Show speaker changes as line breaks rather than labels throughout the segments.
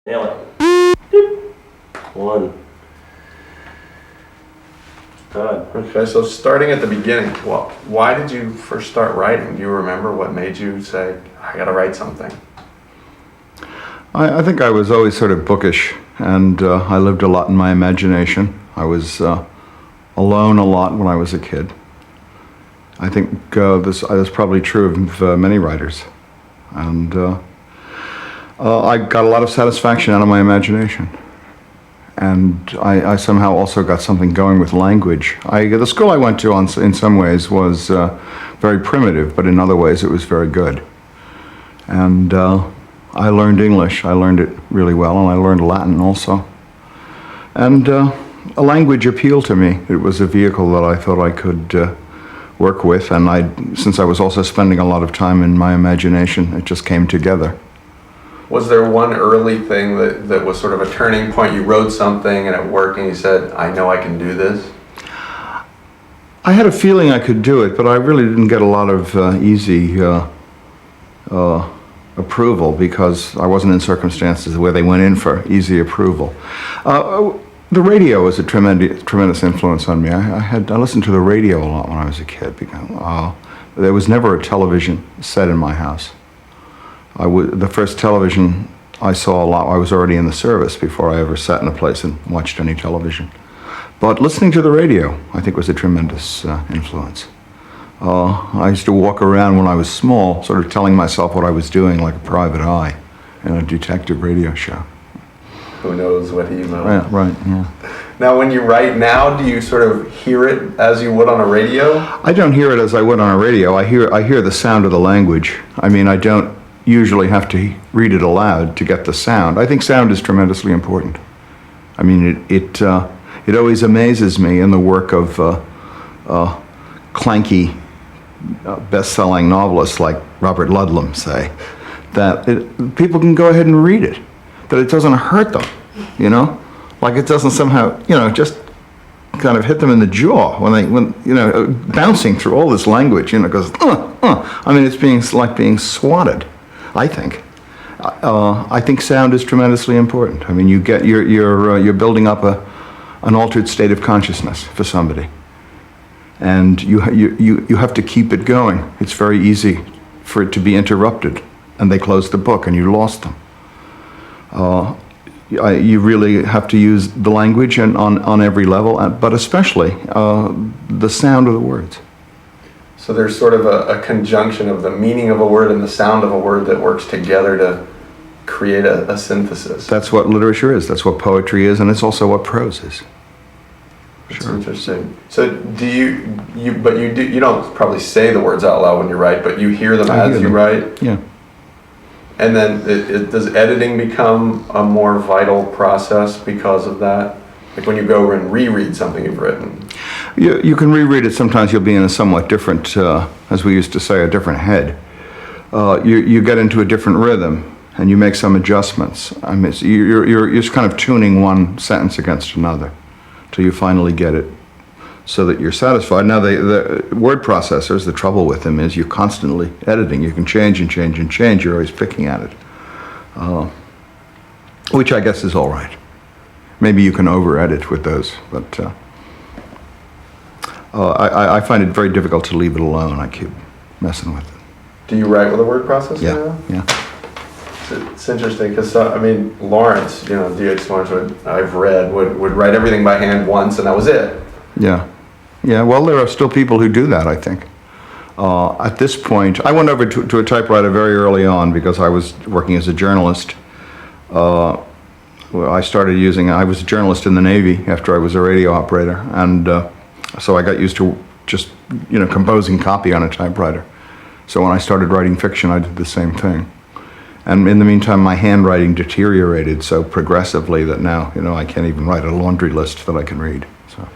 Nail it. Doop. One. Good.
Okay, so starting at the beginning, well, why did you first start writing? Do you remember what made you say, I gotta write something?
I think I was always sort of bookish, and I lived a lot in my imagination. I was alone a lot when I was a kid. I think this is probably true of many writers. And I got a lot of satisfaction out of my imagination. And I somehow also got something going with language. The school I went to in some ways was very primitive, but in other ways it was very good. And I learned English. I learned it really well, and I learned Latin also. And a language appealed to me. It was a vehicle that I thought I could work with, and since I was also spending a lot of time in my imagination, it just came together.
Was there one early thing that was sort of a turning point? You wrote something and it worked and you said, I know I can do this?
I had a feeling I could do it, but I really didn't get a lot of easy approval because I wasn't in circumstances where they went in for easy approval. The radio was a tremendous influence on me. I listened to the radio a lot when I was a kid because there was never a television set in my house. The first television I saw a lot, I was already in the service before I ever sat in a place and watched any television. But listening to the radio, I think, was a tremendous influence. I used to walk around when I was small, sort of telling myself what I was doing like a private eye in a detective radio show.
Who knows what he knows?
Yeah, right, yeah.
Now, when you write now, do you sort of hear it as you would on a radio?
I don't hear it as I would on a radio. I hear the sound of the language. I mean, I don't usually have to read it aloud to get the sound. I think sound is tremendously important. I mean, it always amazes me in the work of clanky, best-selling novelists like Robert Ludlum, say, that people can go ahead and read it, that it doesn't hurt them, you know? Like it doesn't somehow, just kind of hit them in the jaw when bouncing through all this language, goes, I mean, it's like being swatted, I think. I think sound is tremendously important. I mean, you're building up an altered state of consciousness for somebody, and you have to keep it going. It's very easy for it to be interrupted, and they close the book, and you lost them. You really have to use the language and on every level, but especially the sound of the words.
So there's sort of a conjunction of the meaning of a word and the sound of a word that works together to create a synthesis.
That's what literature is. That's what poetry is, and it's also what prose is.
That's interesting. So do you don't probably say the words out loud when you write, but you hear them as you write?
Yeah.
And then does editing become a more vital process because of that? Like when you go and reread something you've written?
You can reread it. Sometimes you'll be in a somewhat different, as we used to say, a different head. You get into a different rhythm, and you make some adjustments. I mean, you're just kind of tuning one sentence against another till you finally get it so that you're satisfied. Now, the word processors, the trouble with them is you're constantly editing. You can change and change and change. You're always picking at it, which I guess is all right. Maybe you can over-edit with those, but I find it very difficult to leave it alone. I keep messing with it.
Do you write with a word processor now?
Yeah.
It's interesting because, Lawrence, D.H. Lawrence, I've read, would write everything by hand once and that was it.
Yeah. Yeah, well, there are still people who do that, I think. At this point, I went over to a typewriter very early on because I was working as a journalist. I was a journalist in the Navy after I was a radio operator, and so I got used to just, composing copy on a typewriter. So when I started writing fiction, I did the same thing. And in the meantime, my handwriting deteriorated so progressively that now, I can't even write a laundry list that I can read. So.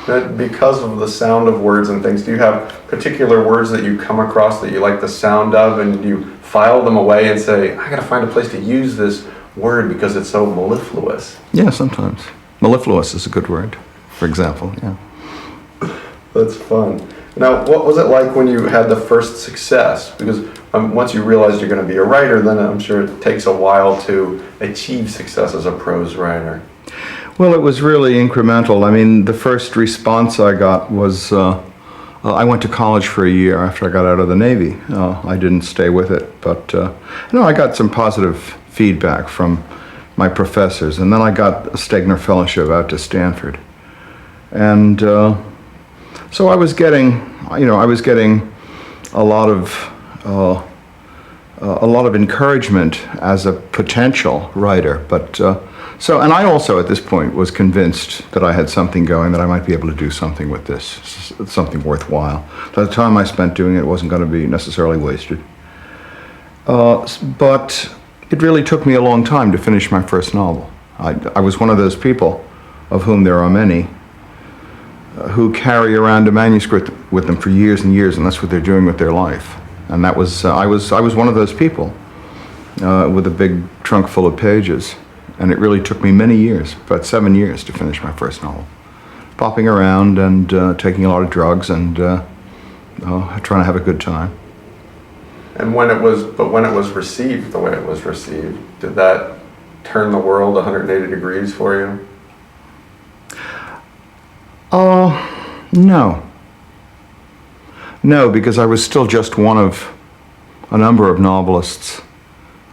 But because of the sound of words and things, do you have particular words that you come across that you like the sound of, and you file them away and say, I gotta find a place to use this word because it's so mellifluous?
Yeah, sometimes. Mellifluous is a good word, for example, yeah.
That's fun. Now, what was it like when you had the first success? Because once you realize you're going to be a writer, then I'm sure it takes a while to achieve success as a prose writer.
Well, it was really incremental. I mean, the first response I got was, I went to college for a year after I got out of the Navy. I didn't stay with it, but I got some positive feedback from my professors, and then I got a Stegner Fellowship out to Stanford. And so I was getting a lot of encouragement as a potential writer, but and I also at this point was convinced that I had something going, that I might be able to do something with this, something worthwhile. The time I spent doing it wasn't going to be necessarily wasted. But it really took me a long time to finish my first novel. I was one of those people, of whom there are many, who carry around a manuscript with them for years and years, and that's what they're doing with their life. And that was I was one of those people with a big trunk full of pages. And it really took me many years, about 7 years, to finish my first novel. Bopping around and taking a lot of drugs and trying to have a good time.
And when it was received the way it was received, did that turn the world 180 degrees for you?
No. No, because I was still just one of a number of novelists,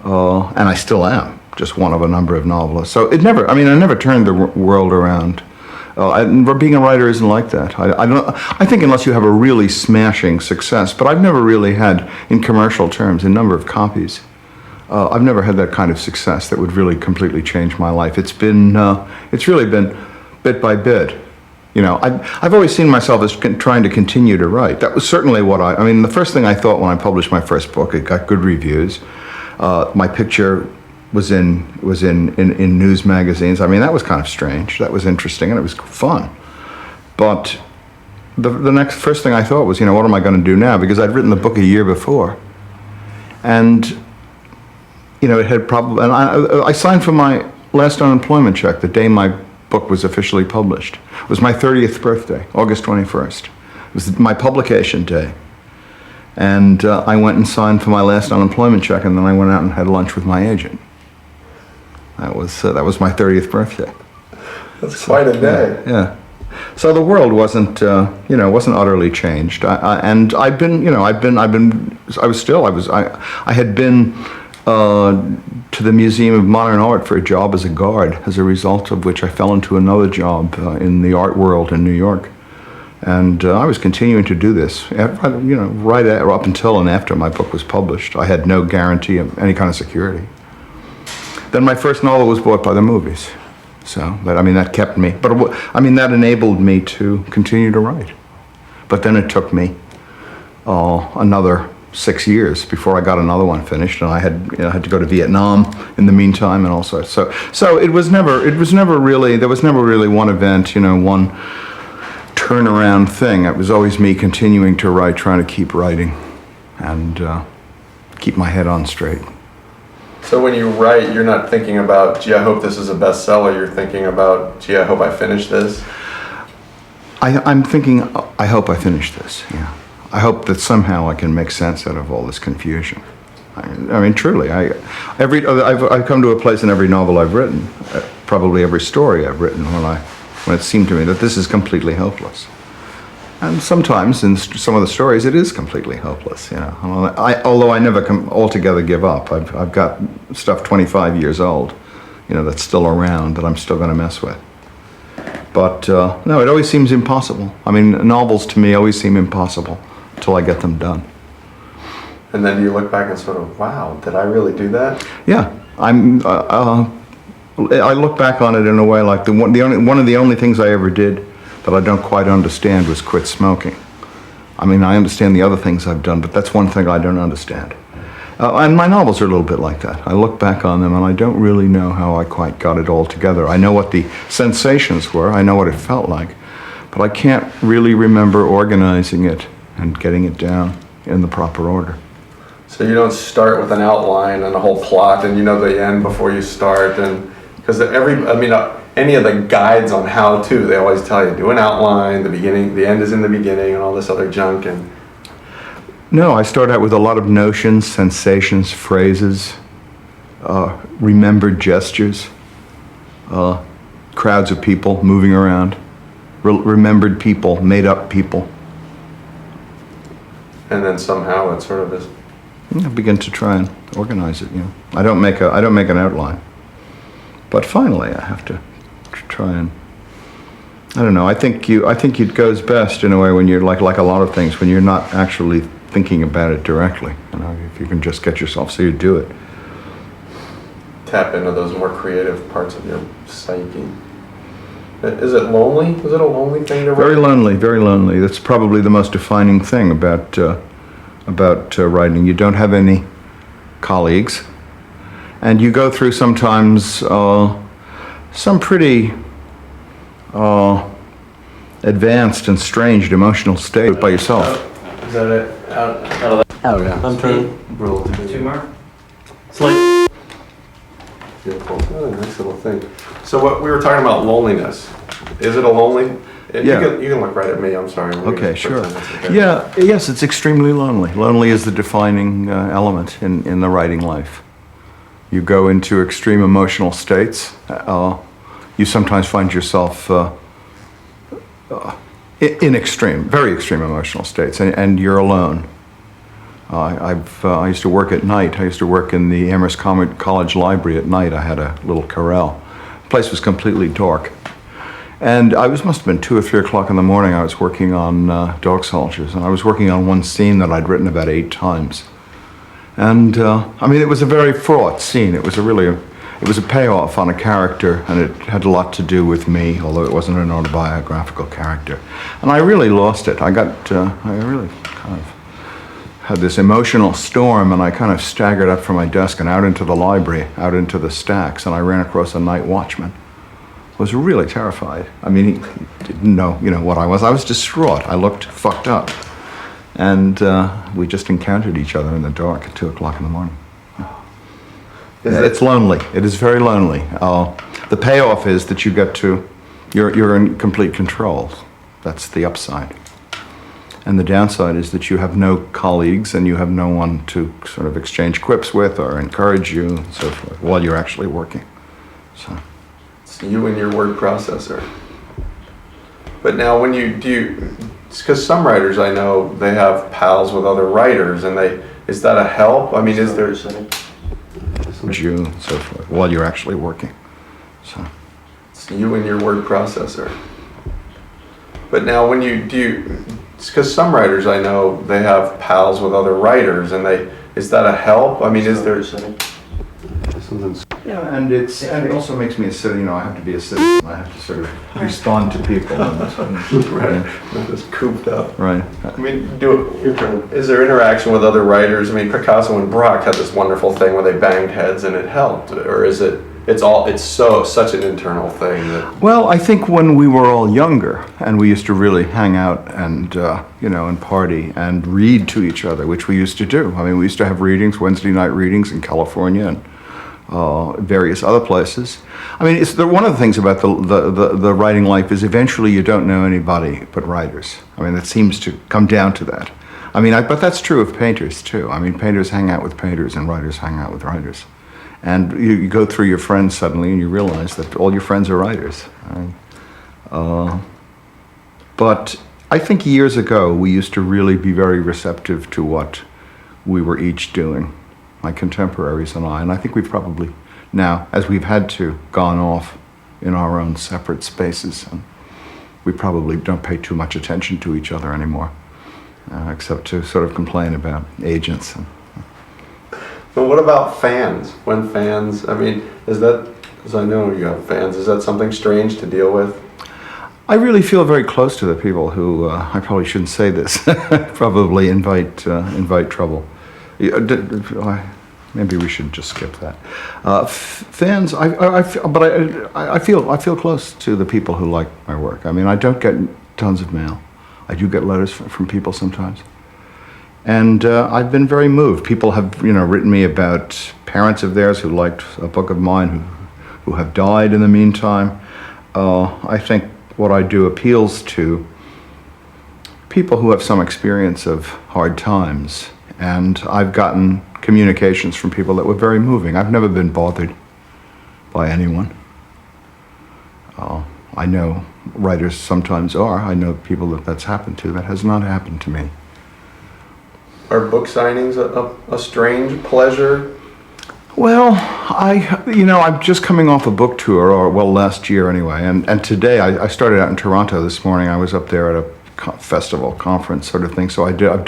and I still am just one of a number of novelists. So I never turned the world around. Being a writer isn't like that. I think unless you have a really smashing success, but I've never really had, in commercial terms, a number of copies. I've never had that kind of success that would really completely change my life. It's really been bit by bit. I've always seen myself as trying to continue to write. That was certainly what the first thing I thought when I published my first book, it got good reviews. My picture was in news magazines. That was kind of strange. That was interesting, and it was fun. But the first thing I thought was, what am I going to do now? Because I'd written the book a year before, and it had probably. And I signed for my last unemployment check the day my book was officially published. It was my 30th birthday, August 21st. It was my publication day. And I went and signed for my last unemployment check, and then I went out and had lunch with my agent. That was my 30th birthday.
That's quite a day.
Yeah. So the world wasn't utterly changed. I had been to the Museum of Modern Art for a job as a guard, as a result of which I fell into another job in the art world in New York. And I was continuing to do this, right up until and after my book was published. I had no guarantee of any kind of security. Then my first novel was bought by the movies. So, that kept me. But, that enabled me to continue to write. But then it took me another 6 years before I got another one finished, and I had to go to Vietnam in the meantime, and all sorts. So there was never really one event, one turnaround thing. It was always me continuing to write, trying to keep writing, and keep my head on straight.
So when you write, you're not thinking about, gee, I hope this is a bestseller. You're thinking about, gee, I hope I finish this.
I'm thinking, I hope I finish this. Yeah, I hope that somehow I can make sense out of all this confusion. Truly, I've come to a place in every novel I've written, probably every story I've written, when it seemed to me that this is completely hopeless. And sometimes in some of the stories it is completely hopeless. Although I never altogether give up. I've got stuff 25 years old, that's still around that I'm still going to mess with. But no, it always seems impossible. Novels to me always seem impossible until I get them done.
And then you look back and sort of, wow, did I really do that?
Yeah, I look back on it in a way like one of the only things I ever did that I don't quite understand was quit smoking. I understand the other things I've done, but that's one thing I don't understand. And my novels are a little bit like that. I look back on them and I don't really know how I quite got it all together. I know what the sensations were, I know what it felt like, but I can't really remember organizing it and getting it down in the proper order.
So you don't start with an outline and a whole plot and you know the end before you start, and because any of the guides on how to, they always tell you do an outline, the beginning, the end is in the beginning, and all this other junk. And
No, I start out with a lot of notions, sensations, phrases, remembered gestures, crowds of people moving around, remembered people, made up people.
And then somehow it sort of is.
I begin to try and organize it. I don't make an outline, but finally I have to try and. I don't know. I think it goes best in a way when you're like a lot of things when you're not actually thinking about it directly. If you can just get yourself so you do it.
Tap into those more creative parts of your psyche. Is it lonely? Is it a lonely thing to write?
Very lonely, very lonely. That's probably the most defining thing about writing. You don't have any colleagues, and you go through sometimes some pretty advanced and strange emotional state by yourself.
Is that it?
Oh, yeah. I'm turning. Roll.
2 more?
Slight.
Beautiful. Oh, nice little thing. So what we were talking about loneliness. Is it a lonely?
Yeah.
You can look right at me. I'm sorry.
Okay, sure.
Okay.
Yeah, yes, it's extremely lonely. Lonely is the defining element in the writing life. You go into extreme emotional states. You sometimes find yourself in very extreme emotional states, and you're alone. I used to work at night. I used to work in the Amherst College Library at night. I had a little corral. The place was completely dark. And must have been 2 or 3 o'clock in the morning. I was working on Dog Soldiers, and I was working on one scene that I'd written about 8 times. And it was a very fraught scene. It was a payoff on a character, and it had a lot to do with me, although it wasn't an autobiographical character. And I really lost it. I really kind of had this emotional storm, and I kind of staggered up from my desk and out into the library, out into the stacks, and I ran across a night watchman. I was really terrified. He didn't know, what I was. I was distraught. I looked fucked up. And we just encountered each other in the dark at 2 o'clock in the morning. It's lonely. It is very lonely. The payoff is that you're in complete control. That's the upside. And the downside is that you have no colleagues and you have no one to sort of exchange quips with or encourage you and so forth while you're actually working. So.
It's you and your word processor. But now when because some writers I know, they have pals with other writers, and is that a help? Is there...
You and so forth while you're actually working. So.
It's you and your word processor. But now when because some writers I know, they have pals with other writers, and is that a help? Is there... Yeah, and it also makes me a citizen. I have to be a citizen. I have to sort of respond to people. Right. Not just cooped up.
Right.
Is there interaction with other writers? Picasso and Braque had this wonderful thing where they banged heads and it helped, or is it? It's such an internal thing that.
Well, I think when we were all younger and we used to really hang out and and party and read to each other, which we used to do. We used to have readings, Wednesday night readings in California and various other places. One of the things about the writing life is eventually you don't know anybody but writers. It seems to come down to that. But that's true of painters too. Painters hang out with painters and writers hang out with writers. And you go through your friends suddenly and you realize that all your friends are writers. But I think years ago we used to really be very receptive to what we were each doing, my contemporaries and I think we've probably now, as we've had to, gone off in our own separate spaces, and we probably don't pay too much attention to each other anymore, except to sort of complain about agents.
But what about fans? When fans, is that, as I know you have fans, is that something strange to deal with?
I really feel very close to the people who, I probably shouldn't say this, probably invite trouble. Maybe we should just skip that. Fans, I feel close to the people who like my work. I don't get tons of mail. I do get letters from people sometimes, and I've been very moved. People have written me about parents of theirs who liked a book of mine who have died in the meantime. I think what I do appeals to people who have some experience of hard times. And I've gotten communications from people that were very moving. I've never been bothered by anyone. I know writers sometimes are. I know people that that's happened to. That has not happened to me.
Are book signings a strange pleasure?
Well, I'm just coming off a book tour, or well, last year anyway, and today I started out in Toronto this morning. I was up there at a festival, conference sort of thing, so I was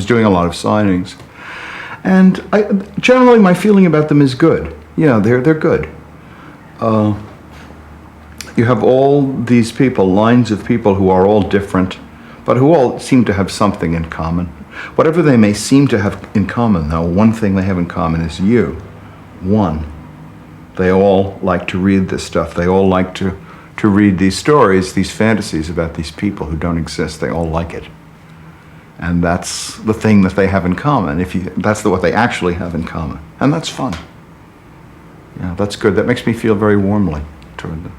doing a lot of signings. And generally my feeling about them is good. Yeah, they're good. You have all these people, lines of people who are all different, but who all seem to have something in common. Whatever they may seem to have in common, though, one thing they have in common is you. One. They all like to read this stuff. They all like to read these stories, these fantasies about these people who don't exist. They all like it. And that's the thing that they have in common. That's what they actually have in common. And that's fun. Yeah, that's good. That makes me feel very warmly toward them.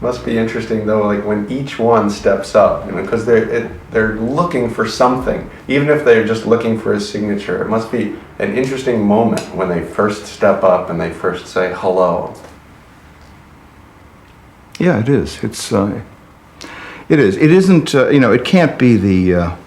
Must be interesting though, like when each one steps up, because they're looking for something, even if they're just looking for a signature. It must be an interesting moment when they first step up and they first say hello.
Yeah, it is. It is. It isn't. It can't be the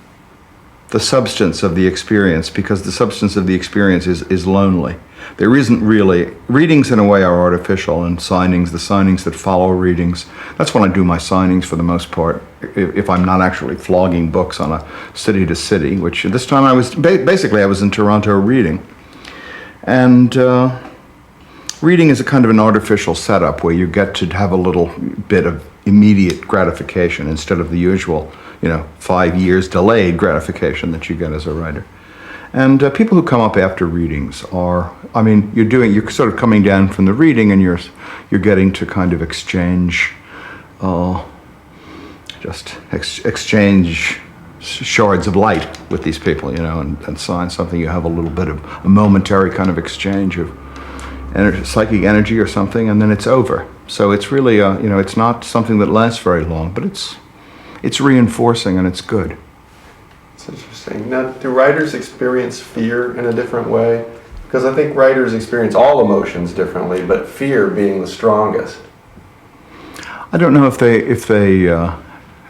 substance of the experience, because the substance of the experience is lonely. There isn't really. Readings in a way are artificial, and the signings that follow readings, that's when I do my signings for the most part, if I'm not actually flogging books on a city to city, which this time I was in Toronto reading. And reading is a kind of an artificial setup where you get to have a little bit of immediate gratification instead of the usual 5 years delayed gratification that you get as a writer. And people who come up after readings you're sort of coming down from the reading, and you're getting to kind of exchange shards of light with these people, and sign something. You have a little bit of a momentary kind of exchange of psychic energy or something, and then it's over. So it's really, it's not something that lasts very long, but it's reinforcing and it's good.
It's interesting. Now, do writers experience fear in a different way? Because I think writers experience all emotions differently, but fear being the strongest.
I don't know if they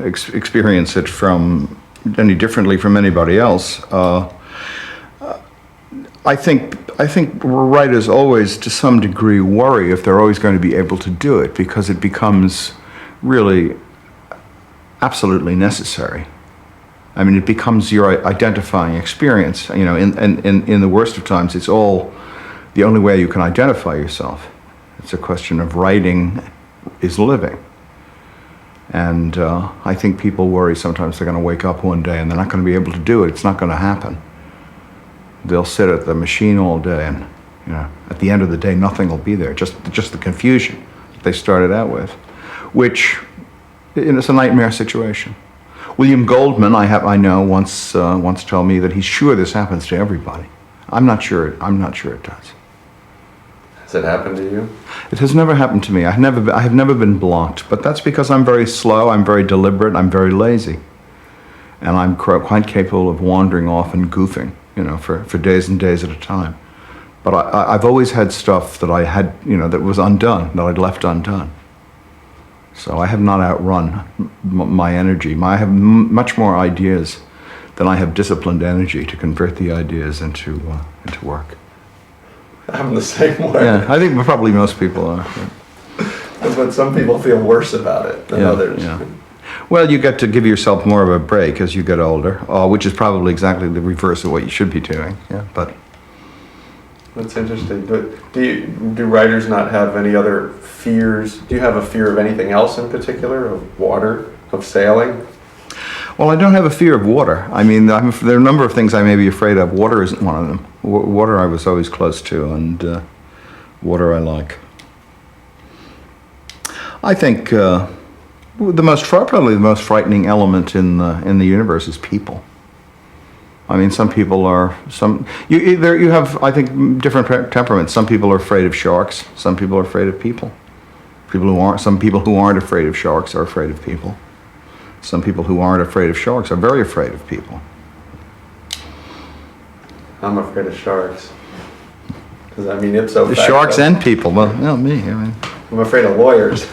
experience it from any differently from anybody else. I think writers always, to some degree, worry if they're always going to be able to do it, because it becomes really absolutely necessary. I mean, it becomes your identifying experience. In the worst of times, it's all the only way you can identify yourself. It's a question of writing is living. And I think people worry sometimes they're going to wake up one day and they're not going to be able to do it. It's not going to happen. They'll sit at the machine all day, and at the end of the day, nothing will be there. Just the confusion that they started out with, which it's a nightmare situation. William Goldman, I know, once told me that he's sure this happens to everybody. I'm not sure it does.
Has it happened to you?
It has never happened to me. I have never been blocked, but that's because I'm very slow, I'm very deliberate, I'm very lazy. And I'm quite capable of wandering off and goofing, for days and days at a time. But I've always had stuff that I had, that was undone, that I'd left undone. So I have not outrun my energy. I have much more ideas than I have disciplined energy to convert the ideas into work.
I'm the same way.
Yeah, I think probably most people are. Yeah.
But some people feel worse about it than others.
Yeah. Well, you get to give yourself more of a break as you get older, which is probably exactly the reverse of what you should be doing. Yeah, but
that's interesting. But do writers not have any other fears? Do you have a fear of anything else in particular? Of water? Of sailing?
Well, I don't have a fear of water. I mean, there are a number of things I may be afraid of. Water isn't one of them. Water I was always close to, and water I like. I think probably the most frightening element in the universe is people. I mean, some people are you have, I think, different temperaments. Some people are afraid of sharks. Some people are afraid of people. Some people who aren't afraid of sharks are afraid of people. Some people who aren't afraid of sharks are very afraid of people.
I'm afraid of sharks. Because I mean, ipso
The
facto,
sharks and people. Well, no, me. I mean,
I'm afraid of lawyers.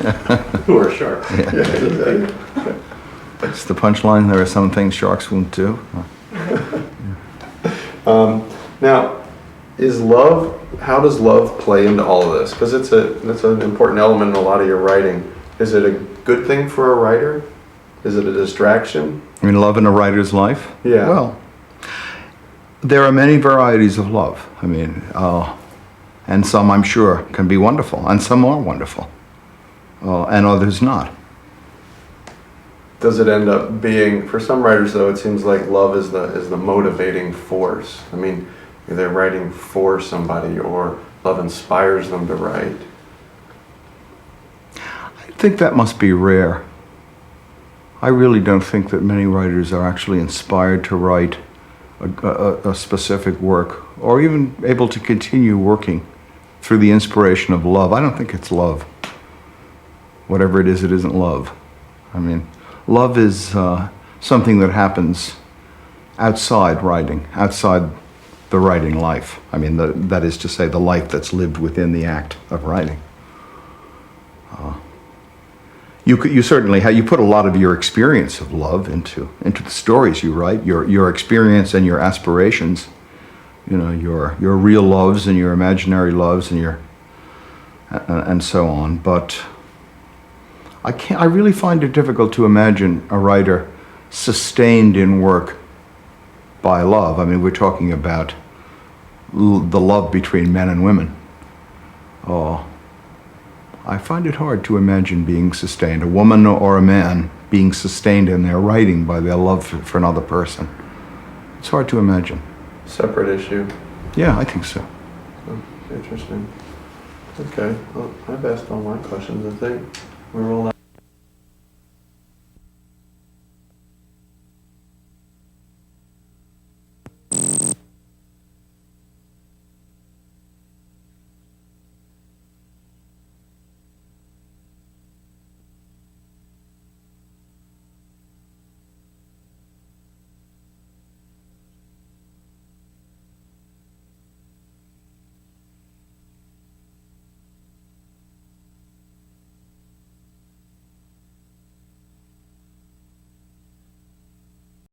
Who are sharks?
Yeah, exactly.
it's the punchline. There are some things sharks won't do.
Now, how does love play into all of this? Because it's an important element in a lot of your writing. Is it a good thing for a writer? Is it a distraction?
I mean, love in a writer's life?
Yeah.
Well, there are many varieties of love. I mean, and some I'm sure can be wonderful, and some are wonderful, and others not.
Does it end up being, for some writers though, it seems like love is the motivating force. I mean, they're writing for somebody, or love inspires them to write.
I think that must be rare. I really don't think that many writers are actually inspired to write a specific work, or even able to continue working through the inspiration of love. I don't think it's love. Whatever it isn't love. I mean, love is something that happens outside writing, outside the writing life. I mean, that is to say, the life that's lived within the act of writing. You certainly you put a lot of your experience of love into the stories you write, your experience and your aspirations, you know, your real loves and your imaginary loves and so on. But I really find it difficult to imagine a writer sustained in work by love. I mean, we're talking about the love between men and women. I find it hard to imagine being sustained, a woman or a man being sustained in their writing by their love for another person. It's hard to imagine.
Separate issue.
Yeah, I think so.
Oh, interesting. Okay, well, I've asked all my questions, I think. We're all out.